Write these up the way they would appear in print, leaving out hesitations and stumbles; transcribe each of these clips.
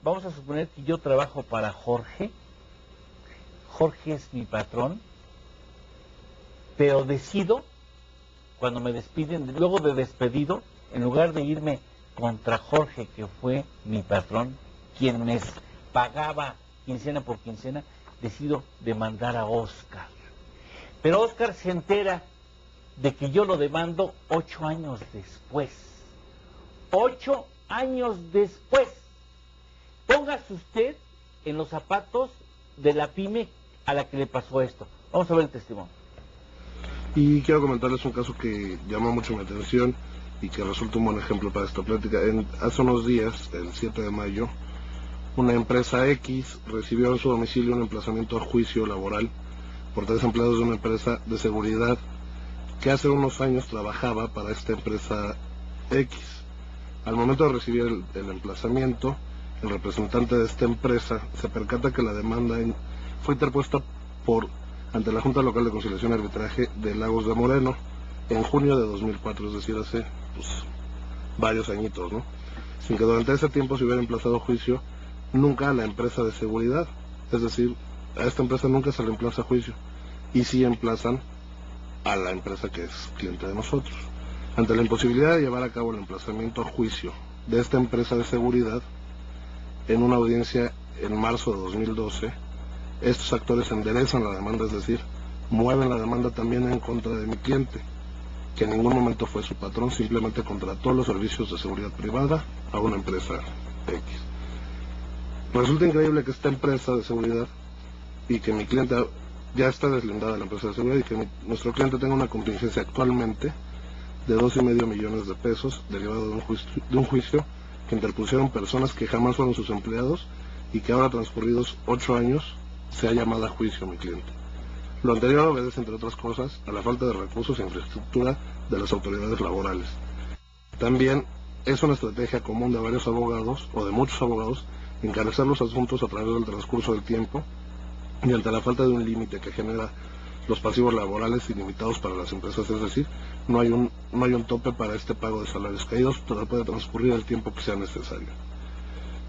Vamos a suponer que yo trabajo para Jorge. Jorge es mi patrón, pero decido, cuando me despiden, luego de despedido, en lugar de irme contra Jorge, que fue mi patrón, quien me pagaba quincena por quincena, decido demandar a Oscar. Pero Oscar se entera de que yo lo demando 8 años después. 8 años después. Póngase usted en los zapatos de la pyme a la que le pasó esto. Vamos a ver el testimonio. Y quiero comentarles un caso que llamó mucho mi atención y que resulta un buen ejemplo para esta plática. Hace unos días, el 7 de mayo, una empresa X recibió en su domicilio un emplazamiento a juicio laboral por 3 empleados de una empresa de seguridad que hace unos años trabajaba para esta empresa X. Al momento de recibir el emplazamiento, el representante de esta empresa se percata que la demanda fue interpuesta ante la Junta Local de Conciliación y Arbitraje de Lagos de Moreno en junio de 2004, es decir, hace varios añitos, ¿no? Sin que durante ese tiempo se hubiera emplazado a juicio nunca a la empresa de seguridad, es decir, a esta empresa nunca se le emplaza a juicio, y sí emplazan a la empresa que es cliente de nosotros. Ante la imposibilidad de llevar a cabo el emplazamiento a juicio de esta empresa de seguridad, en una audiencia en marzo de 2012, estos actores enderezan la demanda, es decir, mueven la demanda también en contra de mi cliente, que en ningún momento fue su patrón, simplemente contrató los servicios de seguridad privada a una empresa X. Resulta increíble que esta empresa de seguridad y que mi cliente ya está deslindada de la empresa de seguridad y que nuestro cliente tenga una contingencia actualmente de 2,5 millones de pesos derivado de un juicio que interpusieron personas que jamás fueron sus empleados y que ahora, transcurridos 8 años, se ha llamado a juicio mi cliente. Lo anterior obedece, entre otras cosas, a la falta de recursos e infraestructura de las autoridades laborales. También es una estrategia común de varios abogados, o de muchos abogados, encarecer los asuntos a través del transcurso del tiempo y ante la falta de un límite que genera los pasivos laborales ilimitados para las empresas, es decir, no hay un tope para este pago de salarios caídos, pero puede transcurrir el tiempo que sea necesario.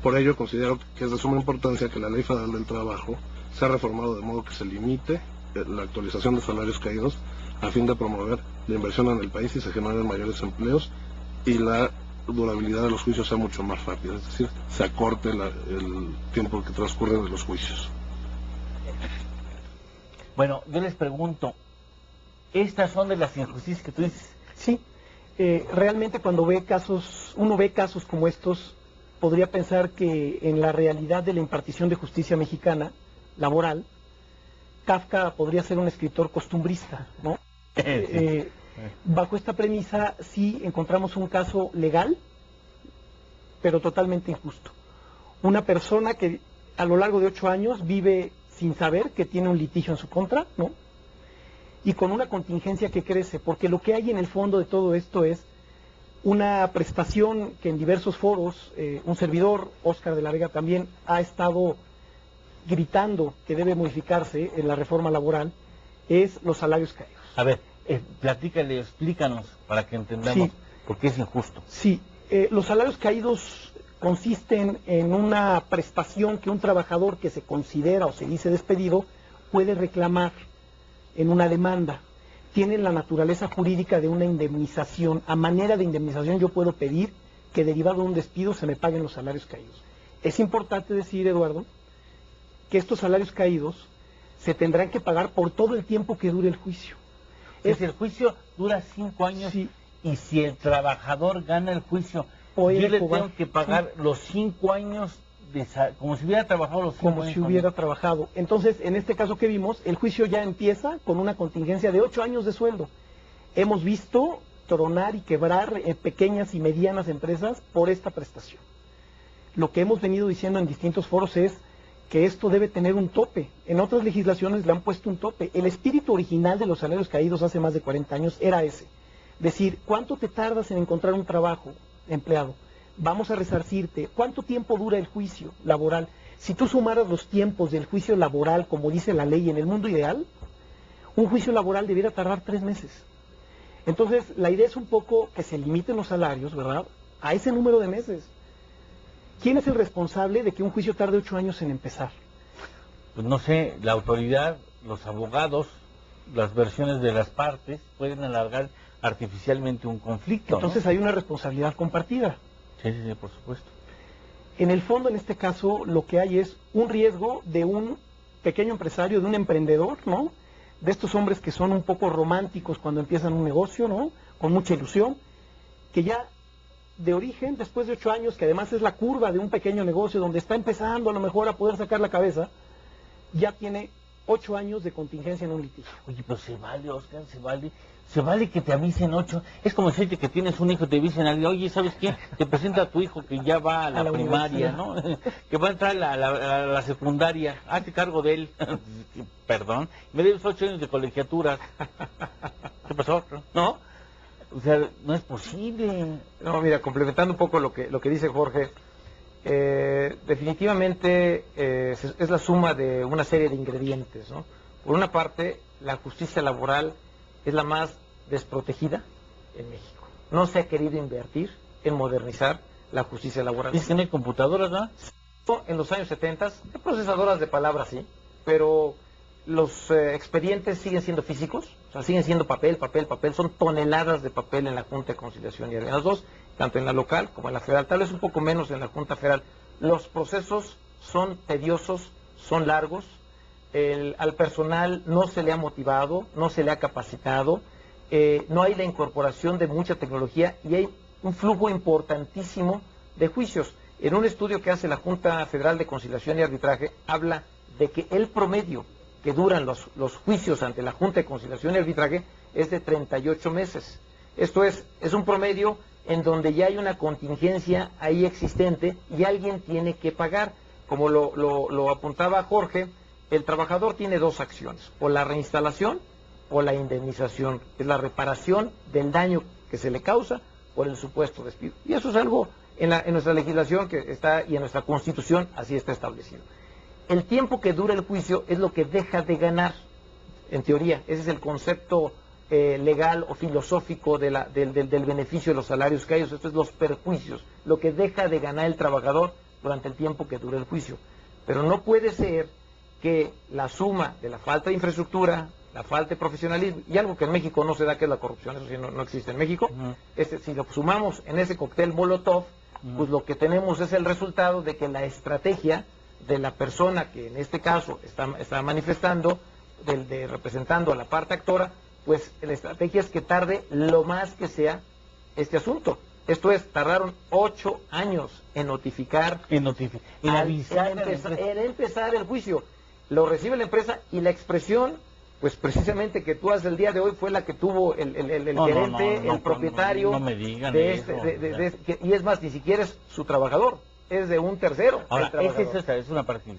Por ello, considero que es de suma importancia que la Ley Federal del Trabajo sea reformado de modo que se limite la actualización de salarios caídos a fin de promover la inversión en el país y se generen mayores empleos y la durabilidad de los juicios sea mucho más rápida, es decir, se acorte el tiempo que transcurre de los juicios. Bueno, yo les pregunto, ¿estas son de las injusticias que tú dices? Sí, realmente cuando uno ve casos como estos, podría pensar que en la realidad de la impartición de justicia mexicana, laboral, Kafka podría ser un escritor costumbrista, ¿no? Bajo esta premisa sí encontramos un caso legal, pero totalmente injusto. Una persona que a lo largo de 8 años vive sin saber que tiene un litigio en su contra, ¿no? Y con una contingencia que crece, porque lo que hay en el fondo de todo esto es una prestación que en diversos foros, un servidor, Óscar de la Vega, también ha estado gritando que debe modificarse en la reforma laboral, es los salarios caídos. A ver, platícale, explícanos para que entendamos por qué es injusto. Sí, los salarios caídos consisten en una prestación que un trabajador que se considera o se dice despedido puede reclamar en una demanda. Tienen la naturaleza jurídica de una indemnización. A manera de indemnización yo puedo pedir que derivado de un despido se me paguen los salarios caídos. Es importante decir, Eduardo, que estos salarios caídos se tendrán que pagar por todo el tiempo que dure el juicio. Si el juicio dura 5 años, sí, y si el trabajador gana el juicio, yo le tengo que pagar los 5 años como si hubiera trabajado los 5 años. Como si hubiera trabajado. Entonces, en este caso que vimos, el juicio ya empieza con una contingencia de 8 años de sueldo. Hemos visto tronar y quebrar pequeñas y medianas empresas por esta prestación. Lo que hemos venido diciendo en distintos foros es que esto debe tener un tope. En otras legislaciones le han puesto un tope. El espíritu original de los salarios caídos hace más de 40 años era ese. Decir, ¿cuánto te tardas en encontrar un trabajo, empleado? Vamos a resarcirte. ¿Cuánto tiempo dura el juicio laboral? Si tú sumaras los tiempos del juicio laboral, como dice la ley, en el mundo ideal, un juicio laboral debiera tardar 3 meses. Entonces, la idea es un poco que se limiten los salarios, ¿verdad?, a ese número de meses. ¿quién es el responsable de que un juicio tarde 8 años en empezar? Pues no sé, la autoridad, los abogados, las versiones de las partes pueden alargar artificialmente un conflicto, Entonces ¿no? hay una responsabilidad compartida. Sí, sí, sí, por supuesto. En el fondo, en este caso, lo que hay es un riesgo de un pequeño empresario, de un emprendedor, ¿no? De estos hombres que son un poco románticos cuando empiezan un negocio, ¿no? Con mucha ilusión, que ya de origen, después de 8 años, que además es la curva de un pequeño negocio donde está empezando a lo mejor a poder sacar la cabeza, ya tiene 8 años de contingencia en un litigio. Oye, pero se vale, Oscar, se vale que te avisen 8. Es como decirte que tienes un hijo y te avisen alguien, oye, ¿sabes qué? Te presenta a tu hijo que ya va a la primaria, ¿no? Que va a entrar a la secundaria, hazte cargo de él. Perdón, me debes 8 años de colegiatura. ¿Qué pasó? ¿No? O sea, no es posible. No, mira, complementando un poco lo que dice Jorge, definitivamente es la suma de una serie de ingredientes, ¿no? Por una parte, la justicia laboral es la más desprotegida en México. No se ha querido invertir en modernizar la justicia laboral. Es que no hay computadoras, ¿no? En los años 70, hay procesadoras de palabras, sí, pero los expedientes siguen siendo físicos, o sea, siguen siendo papel, son toneladas de papel en la Junta de Conciliación y en las dos, tanto en la local como en la federal, tal vez un poco menos en la Junta Federal. Los procesos son tediosos, son largos, al personal no se le ha motivado, no se le ha capacitado, no hay la incorporación de mucha tecnología y hay un flujo importantísimo de juicios. En un estudio que hace la Junta Federal de Conciliación y Arbitraje, habla de que el promedio que duran los juicios ante la Junta de Conciliación y Arbitraje es de 38 meses. Esto es un promedio en donde ya hay una contingencia ahí existente y alguien tiene que pagar. Como lo apuntaba Jorge, el trabajador tiene dos acciones, o la reinstalación o la indemnización, es la reparación del daño que se le causa por el supuesto despido. Y eso es algo en nuestra legislación que está, y en nuestra Constitución así está establecido. El tiempo que dura el juicio es lo que deja de ganar, en teoría. Ese es el concepto legal o filosófico del beneficio de los salarios caídos. Esto es los perjuicios, lo que deja de ganar el trabajador durante el tiempo que dura el juicio. Pero no puede ser que la suma de la falta de infraestructura, la falta de profesionalismo, y algo que en México no se da, que es la corrupción, eso sí no existe en México, si lo sumamos en ese cóctel Molotov, pues lo que tenemos es el resultado de que la estrategia de la persona que en este caso está manifestando, representando a la parte actora, pues la estrategia es que tarde lo más que sea este asunto. Esto es, tardaron 8 años en notificar, en avisar, en empezar el juicio. Lo recibe la empresa y la expresión, pues precisamente que tú haces el día de hoy, fue la que tuvo el gerente, el propietario, no me digan y es más, ni siquiera es su trabajador, es de un tercero. Ahora, es una parte.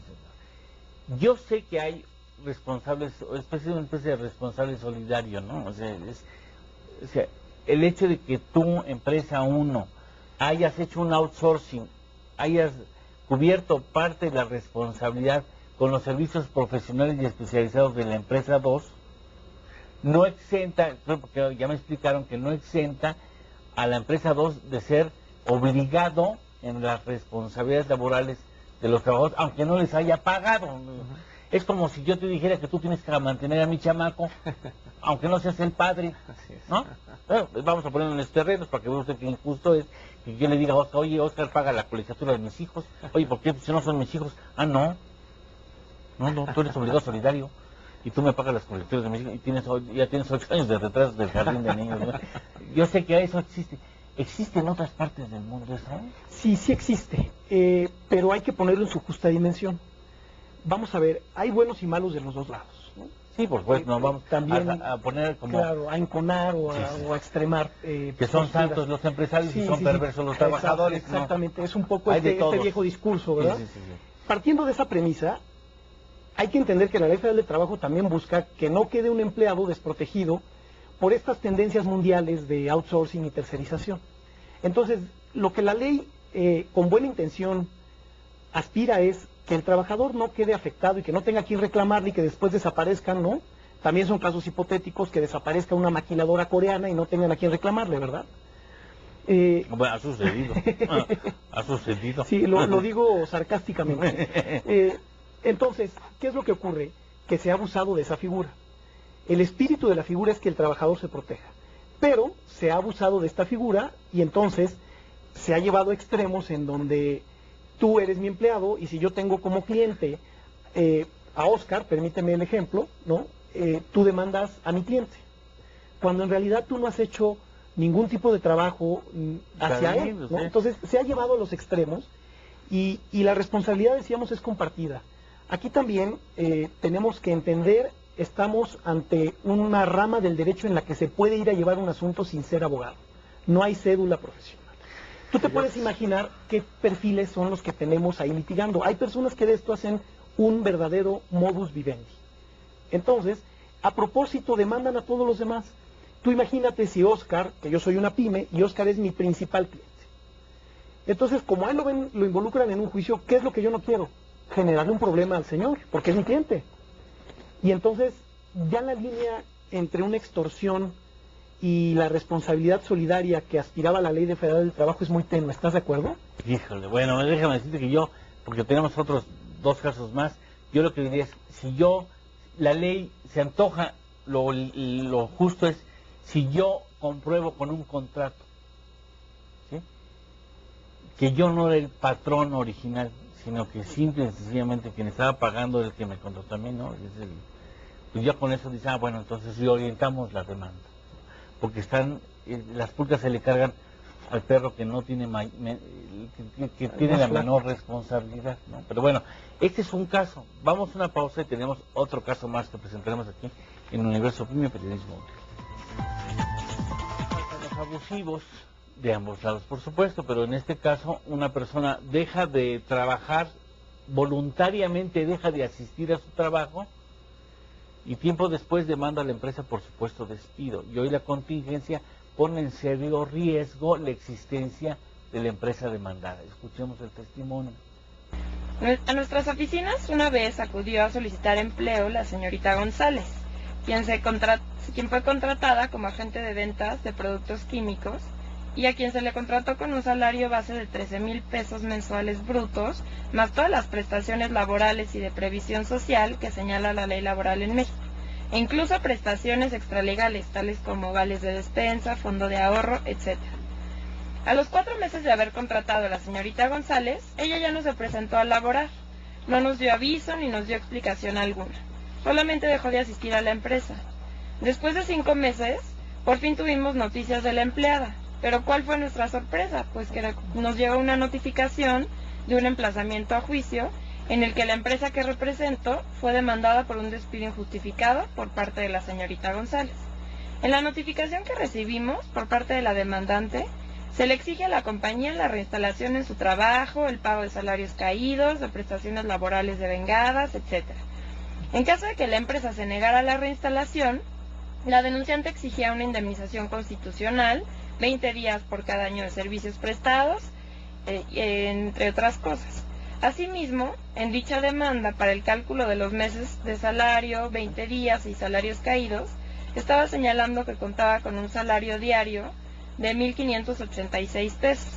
Yo sé que hay responsables, una especie de responsable solidario, ¿no? O sea, el hecho de que tú, empresa 1, hayas hecho un outsourcing, hayas cubierto parte de la responsabilidad con los servicios profesionales y especializados de la empresa 2, no exenta, porque ya me explicaron que no exenta a la empresa 2 de ser obligado en las responsabilidades laborales de los trabajadores, aunque no les haya pagado. Es como si yo te dijera que tú tienes que mantener a mi chamaco, aunque no seas el padre, ¿no? Bueno, vamos a ponerlo en los terrenos para que vea usted qué injusto es que yo le diga a Oscar, oye, Oscar paga la colegiatura de mis hijos. Oye, ¿por qué? Si no son mis hijos. Ah, no, tú eres obligado solidario y tú me pagas las colegiaturas de mis hijos y ya tienes 8 años de retraso del jardín de niños, ¿no? Yo sé que eso existe. ¿Existe en otras partes del mundo eso? Sí, sí existe, pero hay que ponerlo en su justa dimensión. Vamos a ver, hay buenos y malos de los dos lados, ¿no? Sí, por supuesto, no vamos también a poner como... Claro, a enconar o a extremar. Que son santos los empresarios y son perversos los trabajadores. Exactamente, ¿no? Es un poco este viejo discurso, ¿verdad? Sí. Partiendo de esa premisa, hay que entender que la Ley Federal del Trabajo también busca que no quede un empleado desprotegido por estas tendencias mundiales de outsourcing y tercerización. Entonces, lo que la ley, con buena intención, aspira es que el trabajador no quede afectado y que no tenga quien reclamarle y que después desaparezcan, ¿no? También son casos hipotéticos que desaparezca una maquiladora coreana y no tengan a quien reclamarle, ¿verdad? Bueno, ha sucedido. Ha sucedido. Sí, lo digo sarcásticamente. Entonces, ¿qué es lo que ocurre? Que se ha abusado de esa figura. El espíritu de la figura es que el trabajador se proteja, pero se ha abusado de esta figura y entonces se ha llevado a extremos en donde tú eres mi empleado y si yo tengo como cliente a Oscar, permíteme el ejemplo, ¿no? Tú demandas a mi cliente, cuando en realidad tú no has hecho ningún tipo de trabajo hacia él, ¿no? Entonces se ha llevado a los extremos y la responsabilidad, decíamos, es compartida. Aquí también tenemos que entender, estamos ante una rama del derecho en la que se puede ir a llevar un asunto sin ser abogado. No hay cédula profesional. Tú te puedes imaginar qué perfiles son los que tenemos ahí litigando. Hay personas que de esto hacen un verdadero modus vivendi. Entonces, a propósito, demandan a todos los demás. Tú imagínate si Oscar, que yo soy una pyme, y Oscar es mi principal cliente. Entonces, como a él lo involucran en un juicio, ¿qué es lo que yo no quiero? Generarle un problema al señor, porque es mi cliente. Y entonces, ya la línea entre una extorsión y la responsabilidad solidaria que aspiraba la Ley Federal del Trabajo es muy tenue. ¿Estás de acuerdo? Híjole, bueno, déjame decirte que yo, porque tenemos otros 2 casos más, yo lo que diría es, si la ley se antoja, lo justo es, si yo compruebo con un contrato, ¿sí?, que yo no era el patrón original, sino que simple y sencillamente quien estaba pagando el que me contrató a mí, ¿no? Pues ya con eso dice, bueno, entonces reorientamos la demanda. Porque las pulgas se le cargan al perro que no tiene, que tiene la menor responsabilidad, ¿no? Pero bueno, este es un caso. Vamos a una pausa y tenemos otro caso más que presentaremos aquí en Universo Pyme Periodismo Útil. Los abusivos de ambos lados, por supuesto, pero en este caso una persona deja de trabajar voluntariamente, deja de asistir a su trabajo y tiempo después demanda a la empresa por supuesto despido. Y hoy la contingencia pone en serio riesgo la existencia de la empresa demandada. Escuchemos el testimonio. A nuestras oficinas una vez acudió a solicitar empleo la señorita González, quien fue contratada como agente de ventas de productos químicos y a quien se le contrató con un salario base de 13,000 pesos mensuales brutos, más todas las prestaciones laborales y de previsión social que señala la ley laboral en México, e incluso prestaciones extralegales, tales como vales de despensa, fondo de ahorro, etc. A los 4 meses de haber contratado a la señorita González, ella ya no se presentó a laborar, no nos dio aviso ni nos dio explicación alguna, solamente dejó de asistir a la empresa. Después de 5 meses, por fin tuvimos noticias de la empleada. Pero ¿cuál fue nuestra sorpresa? Pues que nos llegó una notificación de un emplazamiento a juicio en el que la empresa que represento fue demandada por un despido injustificado por parte de la señorita González. En la notificación que recibimos por parte de la demandante, se le exige a la compañía la reinstalación en su trabajo, el pago de salarios caídos, de prestaciones laborales devengadas, etc. En caso de que la empresa se negara a la reinstalación, la denunciante exigía una indemnización constitucional, 20 días por cada año de servicios prestados, entre otras cosas. Asimismo, en dicha demanda, para el cálculo de los meses de salario, 20 días y salarios caídos, estaba señalando que contaba con un salario diario de 1,586 pesos,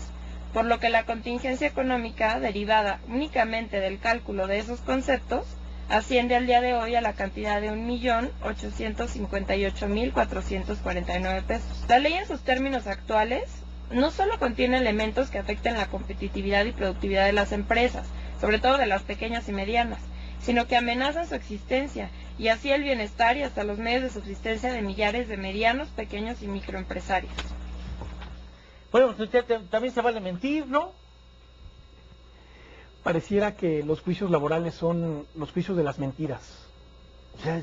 por lo que la contingencia económica derivada únicamente del cálculo de esos conceptos asciende al día de hoy a la cantidad de 1,858,449 pesos. La ley en sus términos actuales no solo contiene elementos que afecten la competitividad y productividad de las empresas, sobre todo de las pequeñas y medianas, sino que amenazan su existencia y así el bienestar y hasta los medios de subsistencia de millares de medianos, pequeños y microempresarios. Bueno, usted también se vale mentir, ¿no? Pareciera que los juicios laborales son los juicios de las mentiras. O sea,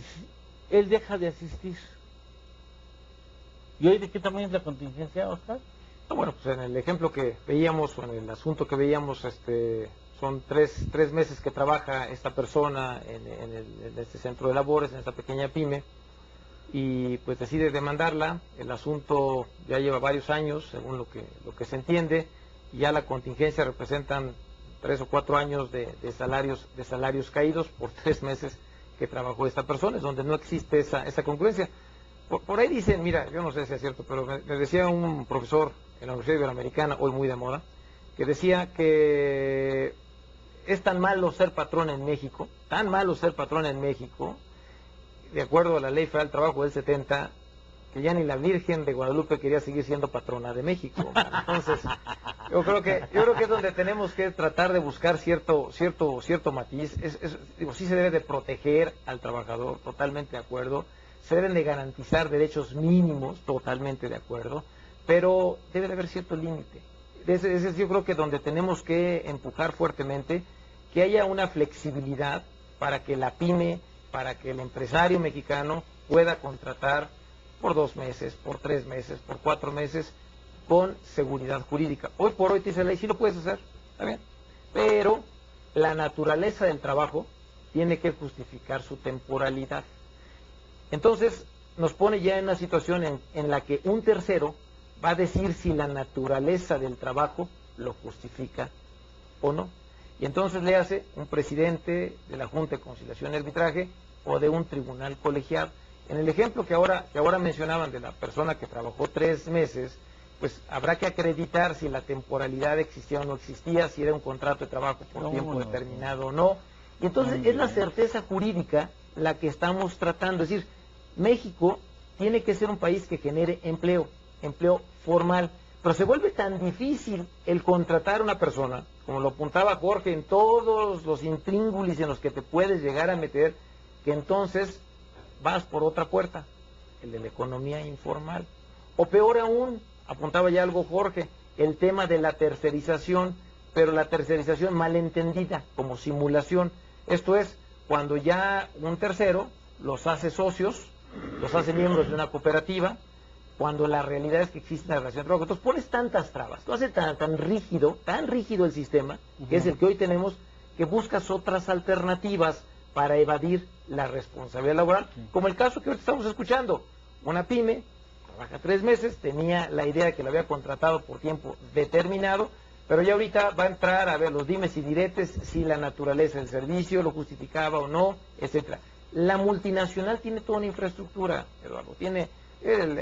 él deja de asistir. ¿Y hoy de qué tamaño es la contingencia, Oscar? Bueno, pues en el ejemplo que veíamos, o en el asunto que veíamos, son tres meses que trabaja esta persona en este centro de labores, en esta pequeña pyme, y pues decide demandarla. El asunto ya lleva varios años, según lo que se entiende, y ya la contingencia representan 3 o 4 años de salarios caídos por 3 meses que trabajó esta persona, es donde no existe esa congruencia. Por ahí dicen, mira, yo no sé si es cierto, pero me decía un profesor en la Universidad Iberoamericana, hoy muy de moda, que decía que es tan malo ser patrón en México, tan malo ser patrón en México, de acuerdo a la Ley Federal del Trabajo del 70, que ya ni la Virgen de Guadalupe quería seguir siendo patrona de México. Entonces, yo creo que es donde tenemos que tratar de buscar cierto matiz. Digo, sí se debe de proteger al trabajador, totalmente de acuerdo. Se deben de garantizar derechos mínimos, totalmente de acuerdo, pero debe de haber cierto límite. Ese es yo creo que donde tenemos que empujar fuertemente, que haya una flexibilidad para que la pyme, para que el empresario mexicano pueda contratar por 2 meses, por 3 meses, por 4 meses, con seguridad jurídica. Hoy por hoy te dice la ley, sí lo puedes hacer, está bien, pero la naturaleza del trabajo tiene que justificar su temporalidad. Entonces, nos pone ya en una situación en la que un tercero va a decir si la naturaleza del trabajo lo justifica o no. Y entonces le hace un presidente de la Junta de Conciliación y Arbitraje o de un tribunal colegiado. En el ejemplo que ahora mencionaban de la persona que trabajó 3 meses, pues habrá que acreditar si la temporalidad existía o no existía, si era un contrato de trabajo por tiempo determinado o no. Y entonces es la certeza jurídica la que estamos tratando. Es decir, México tiene que ser un país que genere empleo formal, pero se vuelve tan difícil el contratar a una persona, como lo apuntaba Jorge, en todos los intríngulis en los que te puedes llegar a meter, que entonces vas por otra puerta, el de la economía informal. O peor aún, apuntaba ya algo Jorge, el tema de la tercerización, pero la tercerización malentendida, como simulación. Esto es, cuando ya un tercero los hace socios, los hace miembros de una cooperativa, cuando la realidad es que existe una relación de trabajo. Entonces pones tantas trabas, lo hace tan rígido el sistema, que es el que hoy tenemos, que buscas otras alternativas para evadir la responsabilidad laboral, como el caso que ahorita estamos escuchando. Una pyme, trabaja 3 meses, tenía la idea de que lo había contratado por tiempo determinado, pero ya ahorita va a entrar a ver los dimes y diretes, si la naturaleza del servicio lo justificaba o no, etcétera. La multinacional tiene toda una infraestructura, Eduardo, tiene el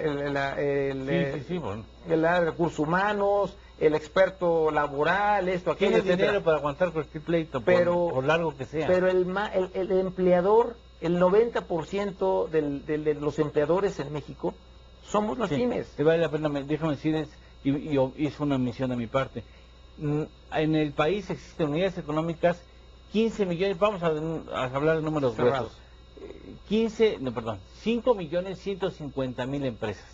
recursos humanos, el experto laboral, esto, aquello, tiene dinero para aguantar cualquier pleito, por largo que sea. Pero el empleador, el 90% de los empleadores en México somos las pymes. Vale la pena, déjame decirles, y yo hice una misión de mi parte. En el país existen unidades económicas, 15 millones, vamos a hablar de números gruesos. 5.150.000 empresas,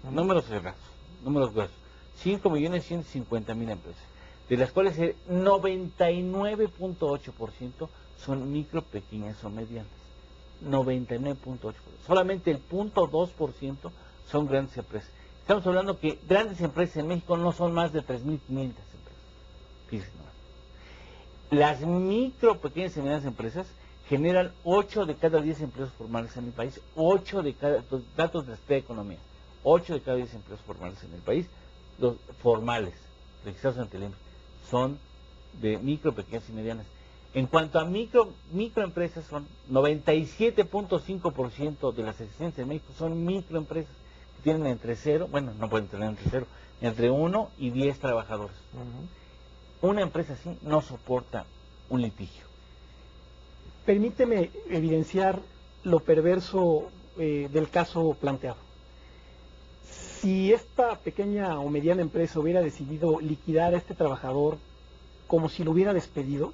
números cerrados, números gruesos, 5.150.000 empresas, de las cuales el 99.8% son micro, pequeñas o medianas, 99.8%, solamente el 0.2% son grandes empresas. Estamos hablando que grandes empresas en México no son más de 3.500 empresas. Fíjense nomás. Las micro, pequeñas y medianas empresas generan 8 de cada 10 empleos formales en el país, 8 de cada, datos de la Secretaría de Economía, 8 de cada 10 empleos formales en el país, los formales, registrados ante el INPE, son de micro, pequeñas y medianas. En cuanto a microempresas, son 97.5% de las existentes en México son microempresas, que tienen entre 0, bueno, no pueden tener entre 0, entre 1 y 10 trabajadores. Una empresa así no soporta un litigio. Permíteme evidenciar lo perverso del caso planteado. Si esta pequeña o mediana empresa hubiera decidido liquidar a este trabajador como si lo hubiera despedido,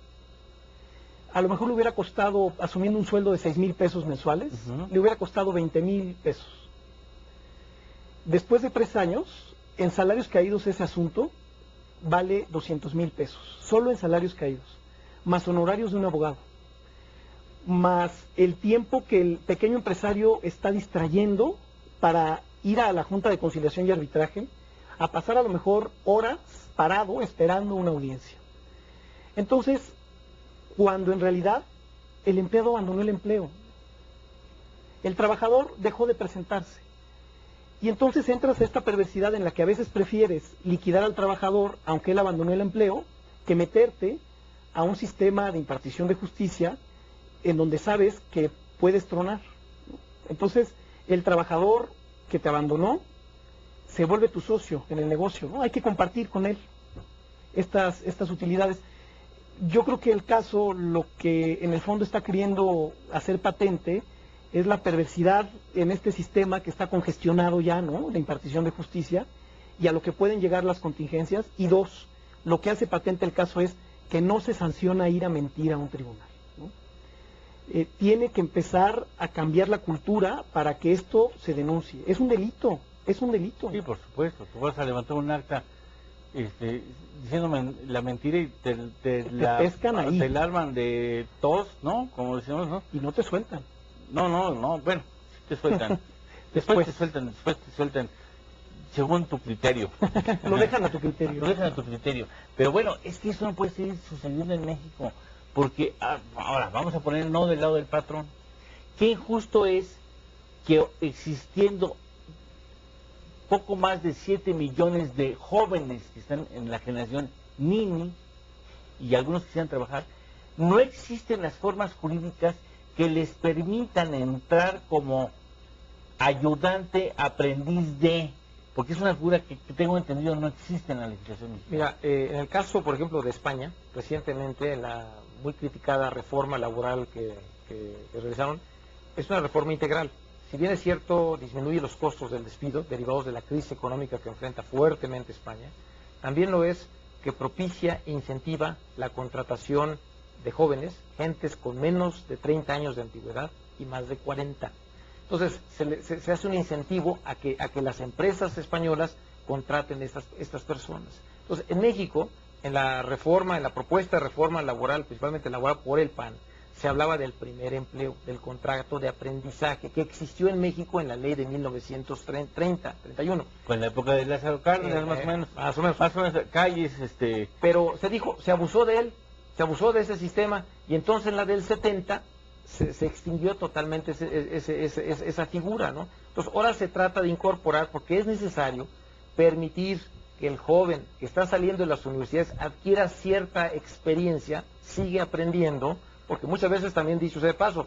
a lo mejor le hubiera costado, asumiendo un sueldo de 6,000 pesos mensuales, le hubiera costado 20,000 pesos. Después de 3 años, en salarios caídos ese asunto vale 200,000 pesos, solo en salarios caídos, más honorarios de un abogado, más el tiempo que el pequeño empresario está distrayendo para ir a la Junta de Conciliación y Arbitraje, a pasar a lo mejor horas parado esperando una audiencia. Entonces, cuando en realidad el empleado abandonó el empleo, el trabajador dejó de presentarse, y entonces entras a esta perversidad en la que a veces prefieres liquidar al trabajador, aunque él abandonó el empleo, que meterte a un sistema de impartición de justicia en donde sabes que puedes tronar. Entonces, el trabajador que te abandonó se vuelve tu socio en el negocio, ¿no? Hay que compartir con él estas utilidades. Yo creo que el caso, lo que en el fondo está queriendo hacer patente, es la perversidad en este sistema que está congestionado ya, ¿no? La impartición de justicia, y a lo que pueden llegar las contingencias. Y dos, lo que hace patente el caso es que no se sanciona ir a mentir a un tribunal, ¿no? Tiene que empezar a cambiar la cultura para que esto se denuncie. Es un delito, es un delito. Sí, por supuesto. Tú vas a levantar un acta diciéndome la mentira y te pescan ahí. Te la arman de tos, ¿no? Como decimos, ¿no? Y no te sueltan. No, bueno, sí te sueltan. Después te sueltan según tu criterio. Lo dejan a tu criterio. Lo dejan a tu criterio. Pero bueno, es que eso no puede seguir sucediendo en México, porque ahora vamos a poner no del lado del patrón. Qué injusto es que existiendo poco más de 7 millones de jóvenes que están en la generación Nini y algunos que quisieran trabajar, no existen las formas jurídicas que les permitan entrar como ayudante, aprendiz de, porque es una figura que tengo entendido no existe en la legislación mexicana. Mira, en el caso, por ejemplo, de España, recientemente en la muy criticada reforma laboral que realizaron, es una reforma integral. Si bien es cierto, disminuye los costos del despido derivados de la crisis económica que enfrenta fuertemente España, también lo es que propicia e incentiva la contratación de jóvenes, gentes con menos de 30 años de antigüedad y más de 40. Entonces, se hace un incentivo a que las empresas españolas contraten estas personas. Entonces, en México, en la propuesta de reforma laboral, principalmente elaborada por el PAN, se hablaba del primer empleo, del contrato de aprendizaje, que existió en México en la ley de 1931. Pues en la época de Lázaro Cárdenas, más o menos. Más o menos. Más o menos, calles, Pero se abusó de él, se abusó de ese sistema, y entonces en la del 70 se extinguió totalmente esa figura, ¿no? Entonces ahora se trata de incorporar, porque es necesario permitir que el joven que está saliendo de las universidades adquiera cierta experiencia, sigue aprendiendo, porque muchas veces también, dicho sea de paso,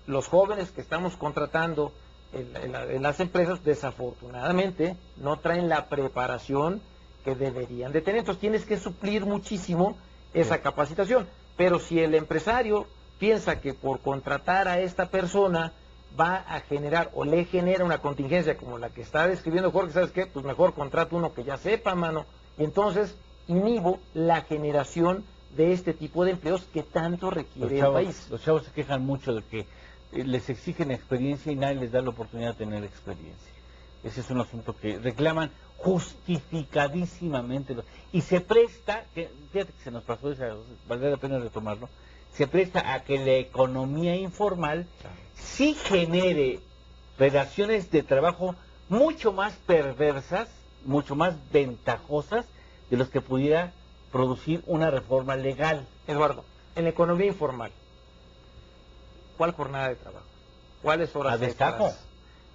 los jóvenes que estamos contratando en las empresas, desafortunadamente, no traen la preparación que deberían de tener. Entonces tienes que suplir muchísimo esa capacitación. Pero si el empresario piensa que por contratar a esta persona va a generar o le genera una contingencia como la que está describiendo Jorge, ¿sabes qué? Pues mejor contrato uno que ya sepa, mano. Y entonces inhibo la generación de este tipo de empleos que tanto requiere el país. Los chavos se quejan mucho de que les exigen experiencia y nadie les da la oportunidad de tener experiencia. Ese es un asunto que reclaman justificadísimamente. Y se presta, fíjate que se nos pasó, valdría la pena retomarlo, se presta a que la economía informal sí genere relaciones de trabajo mucho más perversas, mucho más ventajosas de los que pudiera producir una reforma legal. Eduardo, en la economía informal, ¿cuál jornada de trabajo? ¿Cuáles horas extras?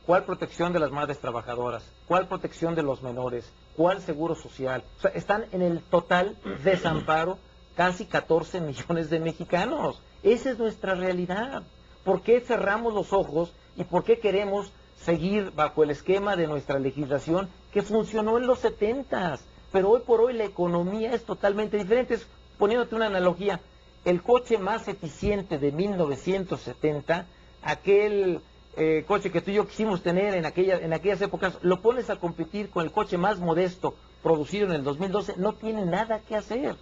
¿Cuál protección de las madres trabajadoras? ¿Cuál protección de los menores? ¿Cuál seguro social? O sea, están en el total desamparo casi 14 millones de mexicanos. Esa es nuestra realidad. ¿Por qué cerramos los ojos y por qué queremos seguir bajo el esquema de nuestra legislación que funcionó en los 70s? Pero hoy por hoy la economía es totalmente diferente. Poniéndote una analogía, el coche más eficiente de 1970, aquel coche que tú y yo quisimos tener en aquellas épocas, lo pones a competir con el coche más modesto producido en el 2012, no tiene nada que hacer.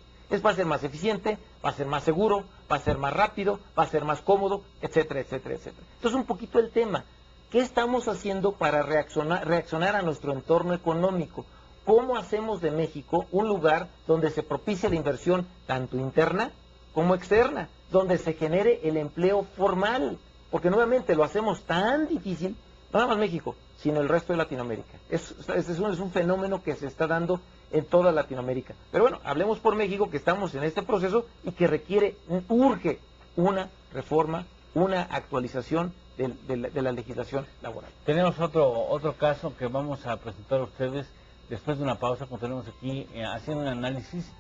Va a ser más eficiente, va a ser más seguro, va a ser más rápido, va a ser más cómodo, etcétera, etcétera, etcétera. Entonces un poquito el tema, ¿qué estamos haciendo para reaccionar a nuestro entorno económico? ¿Cómo hacemos de México un lugar donde se propicie la inversión tanto interna como externa, donde se genere el empleo formal? Porque nuevamente lo hacemos tan difícil, no nada más México, sino el resto de Latinoamérica. Es un fenómeno que se está dando en toda Latinoamérica. Pero bueno, hablemos por México, que estamos en este proceso y que urge una reforma, una actualización de la legislación laboral. Tenemos otro caso que vamos a presentar a ustedes después de una pausa, como tenemos aquí, haciendo un análisis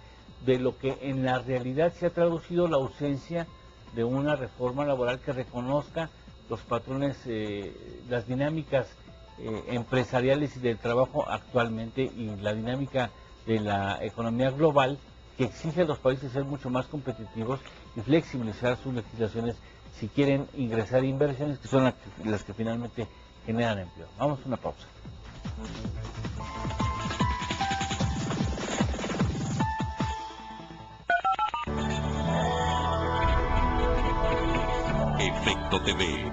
de lo que en la realidad se ha traducido la ausencia de una reforma laboral que reconozca los patrones, las dinámicas empresariales y del trabajo actualmente, y la dinámica de la economía global, que exige a los países ser mucho más competitivos y flexibilizar sus legislaciones si quieren ingresar inversiones, que son las que finalmente generan empleo. Vamos a una pausa. Efecto TV.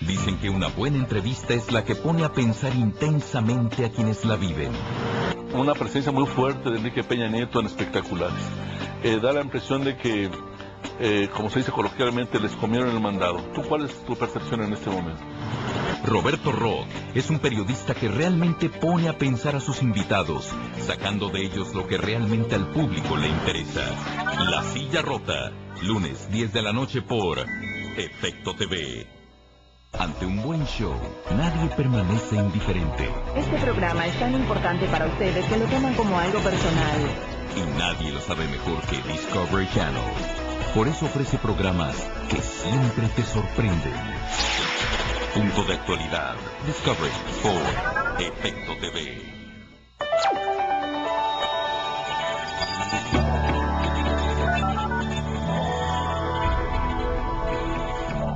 Dicen que una buena entrevista es la que pone a pensar intensamente a quienes la viven. Una presencia muy fuerte de Enrique Peña Nieto en espectaculares. Da la impresión de que, como se dice coloquialmente, les comieron el mandado. ¿Tú cuál es tu percepción en este momento? Roberto Rock es un periodista que realmente pone a pensar a sus invitados, sacando de ellos lo que realmente al público le interesa. La Silla Rota, lunes 10 de la noche por Efecto TV. Ante un buen show, nadie permanece indiferente. Este programa es tan importante para ustedes que lo toman como algo personal. Y nadie lo sabe mejor que Discovery Channel. Por eso ofrece programas que siempre te sorprenden. Punto de actualidad. Discovery por Efecto TV.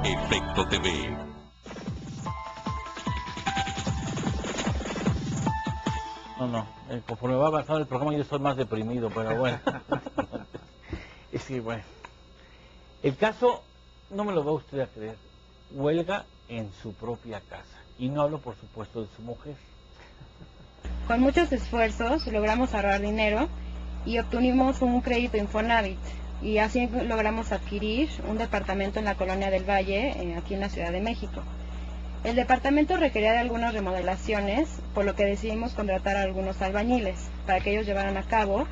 Efecto TV. No, conforme va avanzando el programa yo estoy más deprimido, pero bueno. Es que bueno. El caso, no me lo va usted a creer, huelga en su propia casa. Y no hablo, por supuesto, de su mujer. Con muchos esfuerzos logramos ahorrar dinero y obtuvimos un crédito Infonavit. Y así logramos adquirir un departamento en la Colonia del Valle, aquí en la Ciudad de México. El departamento requería de algunas remodelaciones, por lo que decidimos contratar a algunos albañiles para que ellos llevaran a cabo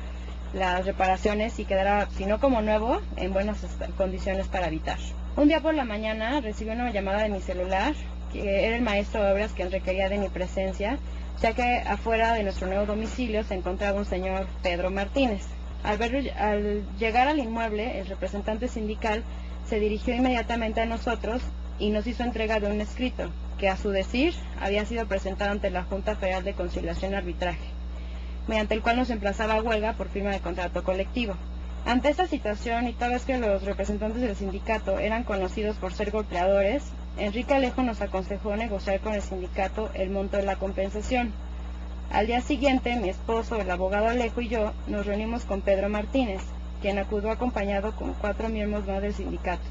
las reparaciones y quedara, si no como nuevo, en buenas condiciones para habitar. Un día por la mañana recibí una llamada de mi celular, que era el maestro de obras quien requería de mi presencia, ya que afuera de nuestro nuevo domicilio se encontraba un señor Pedro Martínez. Al llegar al inmueble, el representante sindical se dirigió inmediatamente a nosotros y nos hizo entrega de un escrito, que a su decir había sido presentado ante la Junta Federal de Conciliación y Arbitraje, mediante el cual nos emplazaba a huelga por firma de contrato colectivo. Ante esta situación, y toda vez que los representantes del sindicato eran conocidos por ser golpeadores, Enrique Alejo nos aconsejó negociar con el sindicato el monto de la compensación. Al día siguiente, mi esposo, el abogado Alejo y yo nos reunimos con Pedro Martínez, quien acudió acompañado con 4 miembros más del sindicato,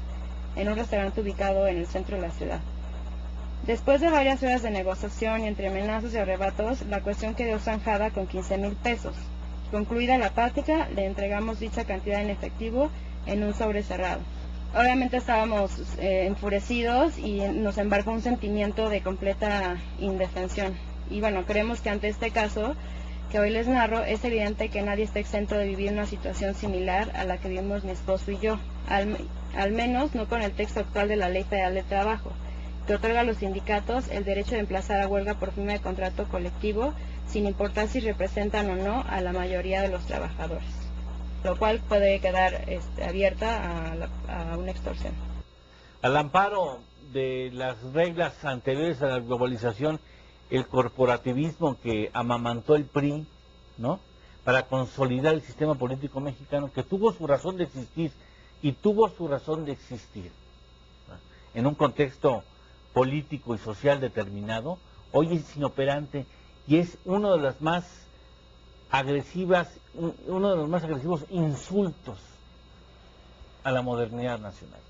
en un restaurante ubicado en el centro de la ciudad. Después de varias horas de negociación y entre amenazas y arrebatos, la cuestión quedó zanjada con 15,000 pesos. Concluida la plática, le entregamos dicha cantidad en efectivo en un sobre cerrado. Obviamente estábamos enfurecidos y nos embargó un sentimiento de completa indefensión. Y bueno, creemos que ante este caso que hoy les narro, es evidente que nadie está exento de vivir una situación similar a la que vivimos mi esposo y yo, al menos no con el texto actual de la Ley Federal de Trabajo, que otorga a los sindicatos el derecho de emplazar a huelga por firma de contrato colectivo, sin importar si representan o no a la mayoría de los trabajadores, lo cual puede quedar abierta a una extorsión. Al amparo de las reglas anteriores a la globalización, el corporativismo que amamantó el PRI, ¿no?, para consolidar el sistema político mexicano, que tuvo su razón de existir, y tuvo su razón de existir, ¿no?, en un contexto político y social determinado, hoy es inoperante y es uno de los más agresivos insultos a la modernidad nacional.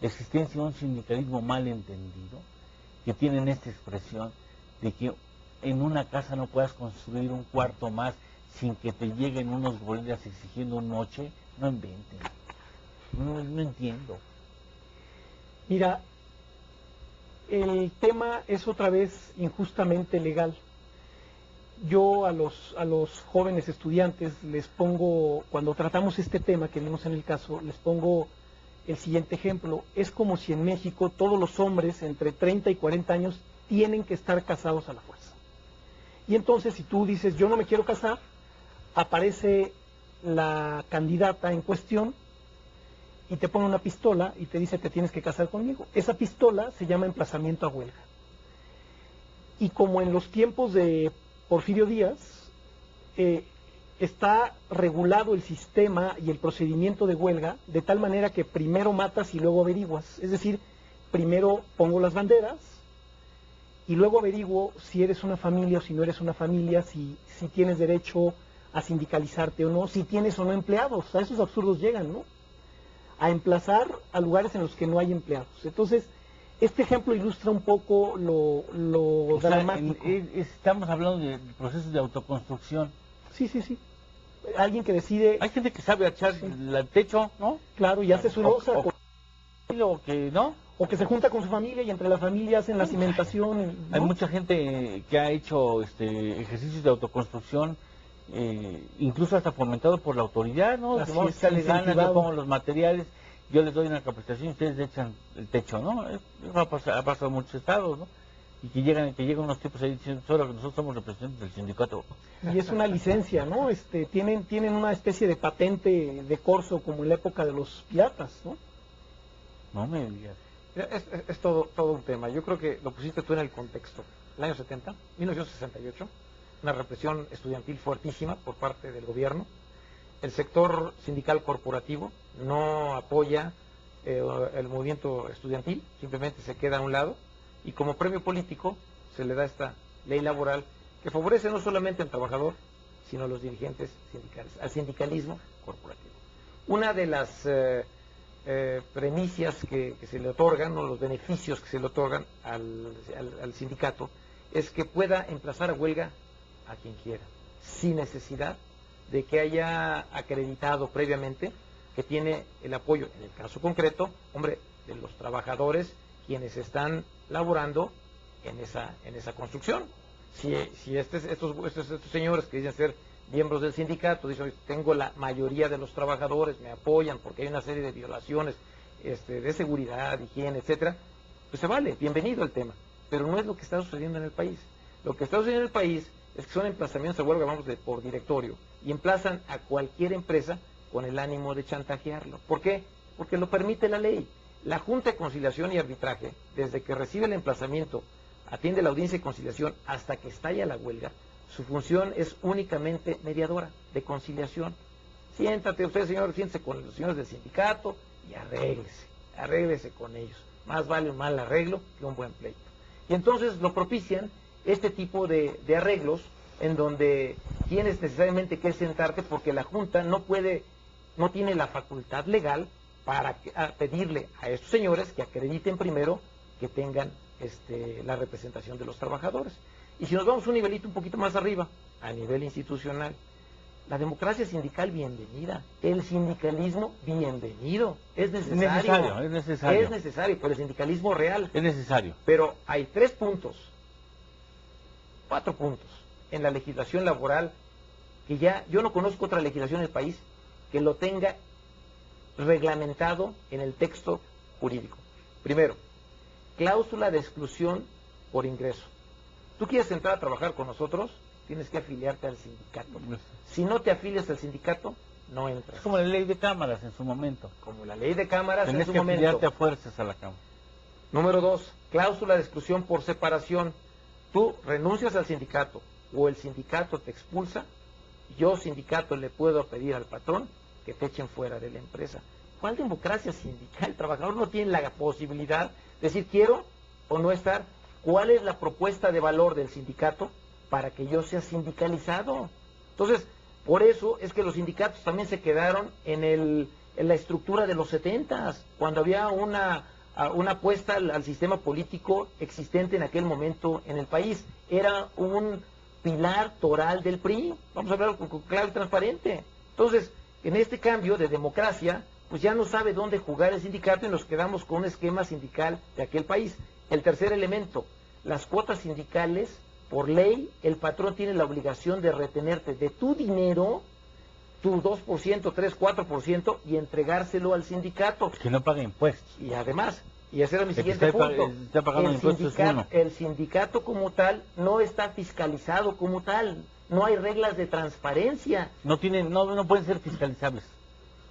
La existencia de un sindicalismo mal entendido, que tienen esta expresión de que en una casa no puedas construir un cuarto más sin que te lleguen unos guardias exigiendo un noche. No inventen. No entiendo. Mira, el tema es otra vez injustamente legal. Yo a los jóvenes estudiantes les pongo, cuando tratamos este tema que vimos en el caso, les pongo el siguiente ejemplo. Es como si en México todos los hombres entre 30 y 40 años tienen que estar casados a la fuerza. Y entonces, si tú dices, yo no me quiero casar, aparece la candidata en cuestión y te pone una pistola y te dice, te tienes que casar conmigo. Esa pistola se llama emplazamiento a huelga. Y como en los tiempos de Porfirio Díaz, está regulado el sistema y el procedimiento de huelga de tal manera que primero matas y luego averiguas. Es decir, primero pongo las banderas y luego averiguo si eres una familia o si no eres una familia, si tienes derecho a sindicalizarte o no, si tienes o no empleados. A esos absurdos llegan, ¿no? A emplazar a lugares en los que no hay empleados. Entonces, este ejemplo ilustra un poco lo dramático. Estamos hablando de procesos de autoconstrucción. Sí. Alguien que decide... Hay gente que sabe echar el techo, ¿no? Claro, y hace su losa. O que no. O que se junta con su familia y entre la familia hacen la cimentación. ¿No? Hay mucha gente que ha hecho ejercicios de autoconstrucción, incluso hasta fomentado por la autoridad, ¿no? Así Vamos a es, echarle ganas, yo incentivado. pongo los materiales, yo les doy una capacitación y ustedes echan el techo, ¿no? Eso ha pasado en muchos estados, ¿no? Y que llegan unos tipos ahí diciendo, solo que nosotros somos representantes del sindicato. Y es una licencia, ¿no? Tienen una especie de patente de corso como en la época de los piratas, ¿no? No me digas. Es todo un tema. Yo creo que lo pusiste tú en el contexto. El año 70, 1968, una represión estudiantil fuertísima por parte del gobierno. El sector sindical corporativo no apoya el movimiento estudiantil, simplemente se queda a un lado, y como premio político se le da esta ley laboral que favorece no solamente al trabajador, sino a los dirigentes sindicales, al sindicalismo corporativo. Una de las premisas que se le otorgan, o los beneficios que se le otorgan al sindicato, es que pueda emplazar a huelga a quien quiera, sin necesidad de que haya acreditado previamente que tiene el apoyo, en el caso concreto, de los trabajadores quienes están laborando en esa construcción. Si estos señores que dicen ser miembros del sindicato dicen, tengo la mayoría de los trabajadores, me apoyan porque hay una serie de violaciones de seguridad, higiene, etcétera, pues se vale, bienvenido el tema, pero no es lo que está sucediendo en el país. Lo que está sucediendo en el país es que son emplazamientos a huelga, por directorio, y emplazan a cualquier empresa con el ánimo de chantajearlo. ¿Por qué? Porque lo permite la ley. La Junta de Conciliación y Arbitraje, desde que recibe el emplazamiento, atiende la audiencia de conciliación hasta que estalla la huelga, su función es únicamente mediadora, de conciliación. Siéntate usted, señor, siéntese con los señores del sindicato y arréglese con ellos. Más vale un mal arreglo que un buen pleito. Y entonces lo propician este tipo de arreglos en donde tienes necesariamente que sentarte porque la Junta no tiene la facultad legal para pedirle a estos señores que acrediten primero que tengan la representación de los trabajadores. Y si nos vamos un nivelito un poquito más arriba, a nivel institucional, la democracia sindical, bienvenida. El sindicalismo, bienvenido. Es necesario. Es necesario. Es necesario, pero el sindicalismo real. Es necesario. Pero hay 4 puntos en la legislación laboral que yo no conozco otra legislación en el país que lo tenga reglamentado en el texto jurídico. Primero, cláusula de exclusión por ingreso. Tú quieres entrar a trabajar con nosotros, tienes que afiliarte al sindicato. Si no te afilias al sindicato, no entras. Es como la ley de cámaras en su momento. Como la ley de cámaras Tenés en su que momento. afiliarte a fuerzas a la cámara. Número 2, cláusula de exclusión por separación. Tú renuncias al sindicato o el sindicato te expulsa, yo sindicato le puedo pedir al patrón que te echen fuera de la empresa. ¿Cuál democracia sindical? El trabajador no tiene la posibilidad de decir quiero o no estar. ¿Cuál es la propuesta de valor del sindicato para que yo sea sindicalizado? Entonces, por eso es que los sindicatos también se quedaron en la estructura de los 70s, cuando había una apuesta al sistema político existente en aquel momento en el país. Era un pilar toral del PRI, vamos a hablar con claro y transparente. Entonces, en este cambio de democracia, pues ya no sabe dónde jugar el sindicato y nos quedamos con un esquema sindical de aquel país. El tercer elemento, las cuotas sindicales, por ley, el patrón tiene la obligación de retenerte de tu dinero, tu 2%, 3%, 4% y entregárselo al sindicato. Que no pague impuestos. Y además, y ese era mi siguiente punto, está pagando impuestos uno. El sindicato como tal no está fiscalizado como tal, no hay reglas de transparencia. No pueden ser fiscalizables.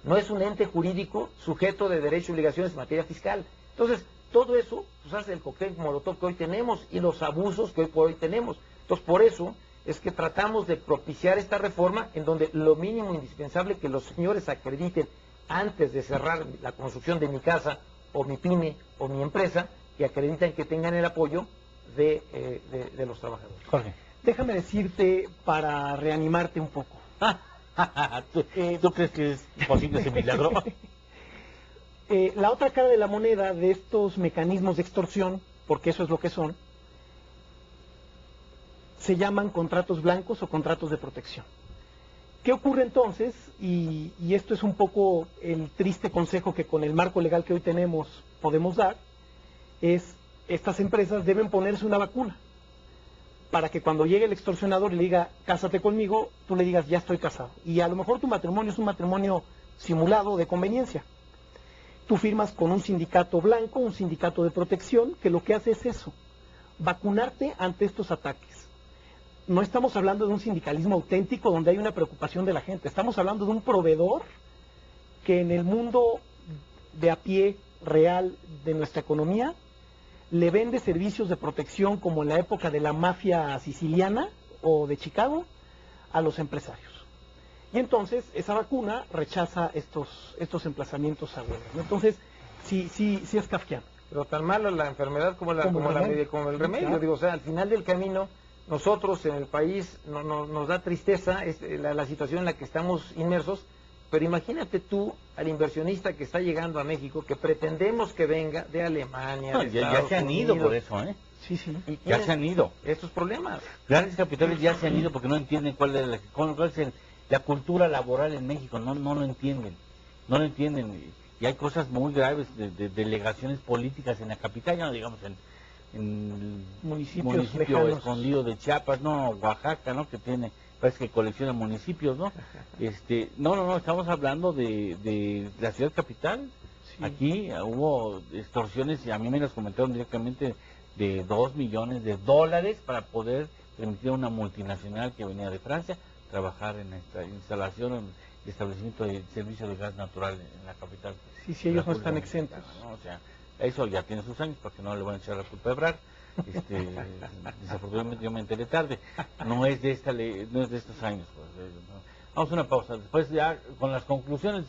No es un ente jurídico sujeto de derechos y obligaciones en materia fiscal. Entonces, todo eso pues, hace el cóctel molotov que hoy tenemos y los abusos que hoy por hoy tenemos. Entonces, por eso es que tratamos de propiciar esta reforma en donde lo mínimo indispensable que los señores acrediten antes de cerrar la construcción de mi casa o mi pyme o mi empresa, que acreditan que tengan el apoyo de los trabajadores. Jorge. Déjame decirte para reanimarte un poco. ¿Tú crees que es posible ese milagro? La otra cara de la moneda de estos mecanismos de extorsión, porque eso es lo que son, se llaman contratos blancos o contratos de protección. ¿Qué ocurre entonces? Y esto es un poco el triste consejo que con el marco legal que hoy tenemos podemos dar, es estas empresas deben ponerse una vacuna para que cuando llegue el extorsionador y le diga, cásate conmigo, tú le digas, ya estoy casado. Y a lo mejor tu matrimonio es un matrimonio simulado de conveniencia. Tú firmas con un sindicato blanco, un sindicato de protección, que lo que hace es eso, vacunarte ante estos ataques. No estamos hablando de un sindicalismo auténtico donde hay una preocupación de la gente, estamos hablando de un proveedor que en el mundo de a pie real de nuestra economía le vende servicios de protección como en la época de la mafia siciliana o de Chicago a los empresarios. Y entonces esa vacuna rechaza estos emplazamientos a huelga, ¿no? Entonces sí es kafkiano. Pero tan mala la enfermedad como el remedio. Claro. Digo, o sea, al final del camino, nosotros en el país nos da tristeza la situación en la que estamos inmersos, pero imagínate tú al inversionista que está llegando a México, que pretendemos que venga de Alemania, No, de ya Estados se han ido Unidos. por eso, ¿eh? Sí. Y Ya se han ido. estos problemas. Grandes capitales ya se han ido porque no entienden cuál es la cultura laboral en México, no lo entienden. No lo entienden. Y hay cosas muy graves de delegaciones políticas en la capital, ya no digamos en Municipios municipio lejanos. escondido de Chiapas, no, Oaxaca, ¿no? Que tiene, parece que colecciona municipios, ¿no? No, estamos hablando de la ciudad capital. Sí. Aquí hubo extorsiones y a mí me las comentaron directamente de $2 millones para poder permitir a una multinacional que venía de Francia trabajar en esta instalación, en establecimiento de servicio de gas natural en la capital. Sí, ellos no están República exentos. Mexicana, ¿no? O sea, eso ya tiene sus años, porque no le van a echar la culpa a Ebrard. Desafortunadamente yo me enteré tarde. No es de estos años. Pues, no. Vamos a una pausa. Después ya con las conclusiones,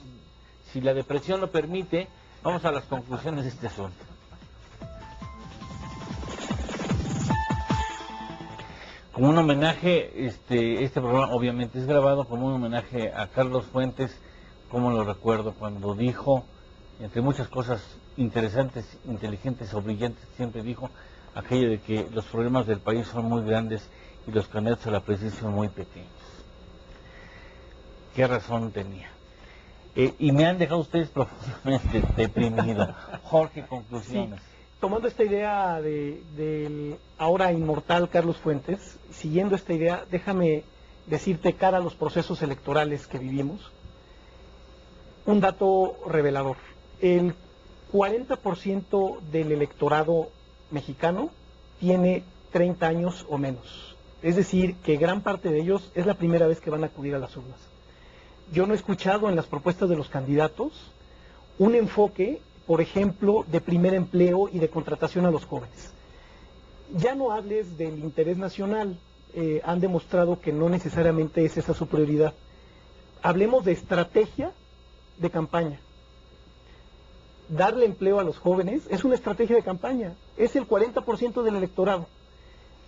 si la depresión lo permite, vamos a las conclusiones de este asunto. Como un homenaje, este programa obviamente es grabado como un homenaje a Carlos Fuentes, como lo recuerdo cuando dijo, entre muchas cosas interesantes, inteligentes o brillantes, siempre dijo aquello de que los problemas del país son muy grandes y los candidatos a la presidencia son muy pequeños. ¿Qué razón tenía? Y me han dejado ustedes profundamente deprimido. Jorge, conclusiones. Sí. Tomando esta idea del ahora inmortal Carlos Fuentes, siguiendo esta idea, déjame decirte cara a los procesos electorales que vivimos, un dato revelador. El 40% del electorado mexicano tiene 30 años o menos. Es decir, que gran parte de ellos es la primera vez que van a acudir a las urnas. Yo no he escuchado en las propuestas de los candidatos un enfoque, por ejemplo, de primer empleo y de contratación a los jóvenes. Ya no hables del interés nacional, han demostrado que no necesariamente es esa su prioridad. Hablemos de estrategia de campaña. Darle empleo a los jóvenes es una estrategia de campaña, es el 40% del electorado.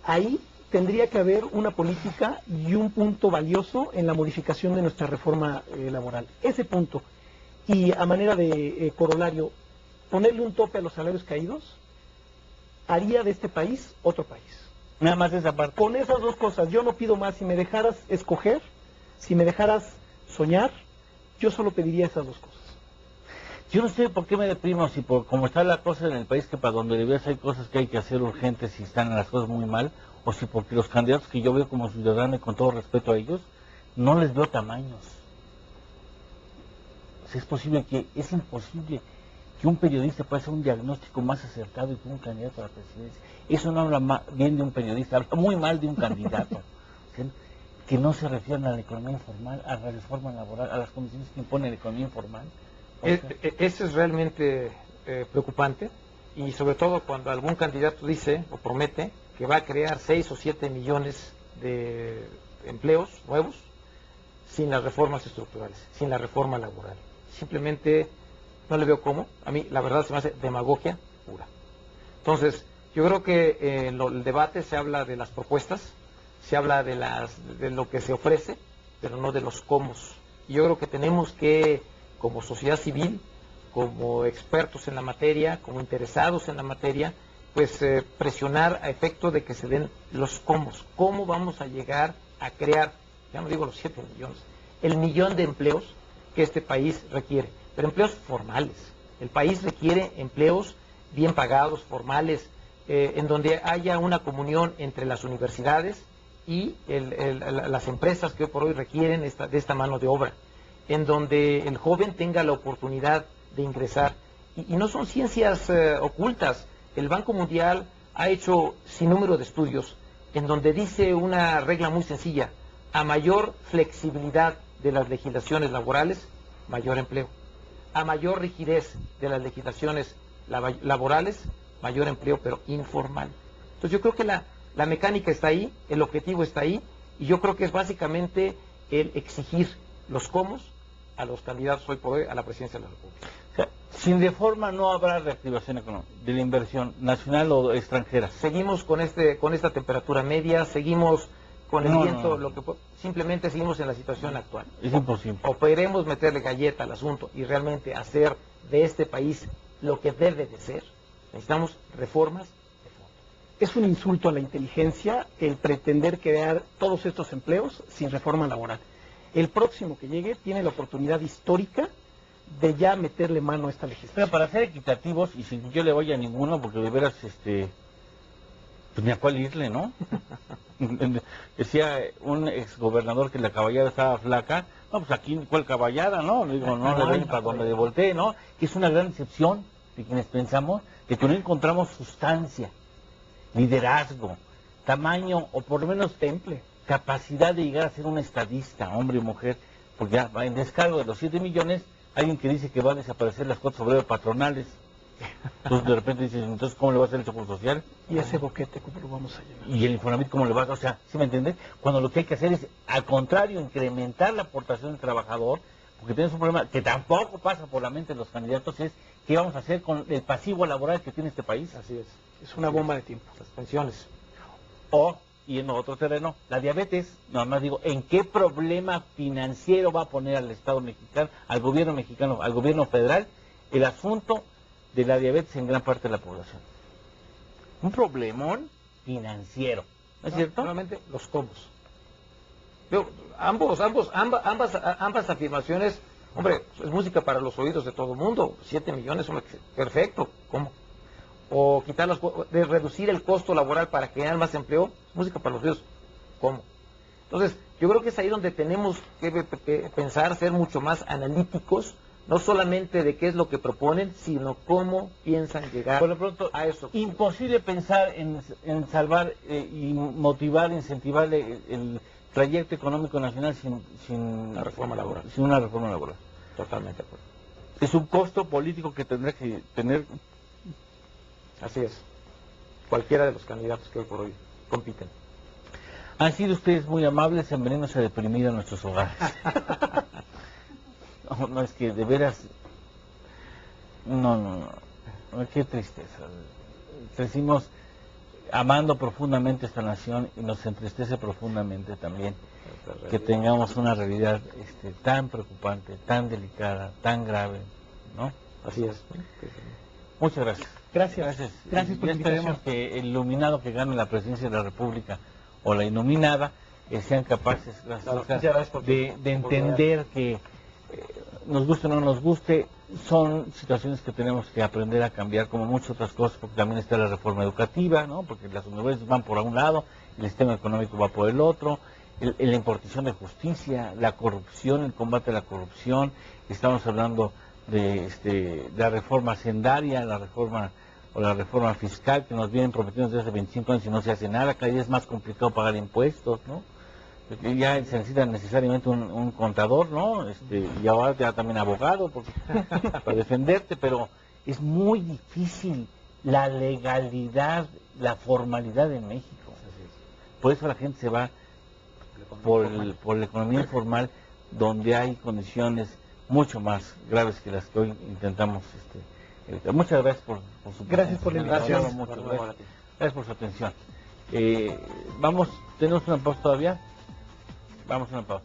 Ahí tendría que haber una política y un punto valioso en la modificación de nuestra reforma laboral. Ese punto. Y a manera de corolario, ponerle un tope a los salarios caídos haría de este país otro país. Nada más esa parte. Con esas dos cosas, yo no pido más. Si me dejaras escoger, si me dejaras soñar, yo solo pediría esas dos cosas. Yo no sé por qué me deprimo, si por como está la cosa en el país, que para donde le veas hay cosas que hay que hacer urgentes y están las cosas muy mal, o si porque los candidatos que yo veo como ciudadano y con todo respeto a ellos, no les veo tamaños. O sea, es imposible que un periodista pueda hacer un diagnóstico más acertado que un candidato a la presidencia. Eso no habla bien de un periodista, habla muy mal de un candidato. O sea, que no se refieran a la economía informal, a la reforma laboral, a las condiciones que impone la economía informal. Eso es realmente preocupante. y sobre todo cuando algún candidato dice o promete que va a crear 6 o 7 millones de empleos nuevos sin las reformas estructurales, sin la reforma laboral. Simplemente no le veo cómo. A mí la verdad se me hace demagogia pura. Entonces, yo creo que en el debate se habla de las propuestas, se habla de lo que se ofrece, pero no de los cómo. Y yo creo que tenemos que, como sociedad civil, como expertos en la materia, como interesados en la materia, pues presionar a efecto de que se den los cómo. ¿Cómo vamos a llegar a crear, ya no digo los 7 millones, el millón de empleos que este país requiere? Pero empleos formales. El país requiere empleos bien pagados, formales, en donde haya una comunión entre las universidades y las empresas que hoy por hoy requieren de esta mano de obra, en donde el joven tenga la oportunidad de ingresar. Y no son ciencias ocultas. El Banco Mundial ha hecho sin número de estudios en donde dice una regla muy sencilla: a mayor flexibilidad de las legislaciones laborales, mayor empleo. A mayor rigidez de las legislaciones laborales, mayor empleo, pero informal. Entonces yo creo que la mecánica está ahí, el objetivo está ahí, y yo creo que es básicamente el exigir los cómo a los candidatos hoy por hoy a la presidencia de la República. O sea, sin reforma no habrá reactivación económica de la inversión nacional o extranjera. Seguimos con esta temperatura media, seguimos con el viento, simplemente seguimos en la situación actual. Es imposible. O podremos meterle galleta al asunto y realmente hacer de este país lo que debe de ser. Necesitamos reformas de fondo. Es un insulto a la inteligencia el pretender crear todos estos empleos sin reforma laboral. El próximo que llegue tiene la oportunidad histórica de ya meterle mano a esta legislación. Pero para ser equitativos, y sin que yo le vaya a ninguno, porque de veras, pues ni a cuál irle, ¿no? Decía un exgobernador que la caballada estaba flaca. No, pues aquí, ¿cuál caballada, no? Le digo, no le ven para donde le voltee, ¿no? Que es una gran decepción de quienes pensamos de que no encontramos sustancia, liderazgo, tamaño, o por lo menos temple, capacidad de llegar a ser un estadista, hombre y mujer, porque ya en descargo de los 7 millones, alguien que dice que van a desaparecer las cuotas obreras patronales. Entonces de repente dices, entonces ¿cómo le va a hacer el seguro social? Y ese boquete, ¿cómo lo vamos a llenar? Y el Infonavit, ¿cómo le va a hacer? O sea, ¿sí me entiendes? Cuando lo que hay que hacer es, al contrario, incrementar la aportación del trabajador, porque tienes un problema que tampoco pasa por la mente de los candidatos, es qué vamos a hacer con el pasivo laboral que tiene este país. Así es. Es una bomba de tiempo. Las pensiones. O, y en otro terreno, la diabetes. Nada más digo, ¿en qué problema financiero va a poner al Estado mexicano, al gobierno federal, el asunto de la diabetes en gran parte de la población? Un problemón financiero, ¿no es cierto? Realmente los cómo. Ambas afirmaciones, hombre, es música para los oídos de todo el mundo. 7 millones, hombre, perfecto. ¿Cómo? O de reducir el costo laboral para crear más empleo, música para los oídos. ¿Cómo? Entonces, yo creo que es ahí donde tenemos que pensar, ser mucho más analíticos, no solamente de qué es lo que proponen, sino cómo piensan llegar por lo pronto, a eso. Imposible pensar en salvar y motivar, incentivar el trayecto económico nacional sin una reforma laboral. Sin una reforma laboral. Totalmente de acuerdo. Es un costo político que tendrá que tener. Así es. Cualquiera de los candidatos que hoy por hoy compiten. Han sido ustedes muy amables en venirnos a deprimir a nuestros hogares. No, es que de veras, no, qué tristeza. Crecimos amando profundamente esta nación y nos entristece profundamente también que tengamos una realidad tan preocupante, tan delicada, tan grave, ¿no? Así es. Muchas gracias. Gracias por la invitación. Esperemos que el iluminado que gane la presidencia de la República o la iluminada sean capaces, de entender que nos guste o no nos guste, son situaciones que tenemos que aprender a cambiar, como muchas otras cosas, porque también está la reforma educativa, ¿no? Porque las universidades van por un lado, el sistema económico va por el otro, la impartición de justicia, la corrupción, el combate a la corrupción. Estamos hablando de la reforma hacendaria, la reforma fiscal que nos vienen prometiendo desde hace 25 años y no se hace nada. Cada día es más complicado pagar impuestos, ¿no? Ya se necesita necesariamente un contador, ¿no? Y ahora ya también abogado para defenderte, pero es muy difícil la legalidad, la formalidad en México. Por eso la gente se va por la economía informal, donde hay condiciones mucho más graves que las que hoy intentamos evitar. Muchas gracias por su Gracias por la invitación. Gracias por su atención. ¿Tenemos una pausa todavía? Vamos a una pausa.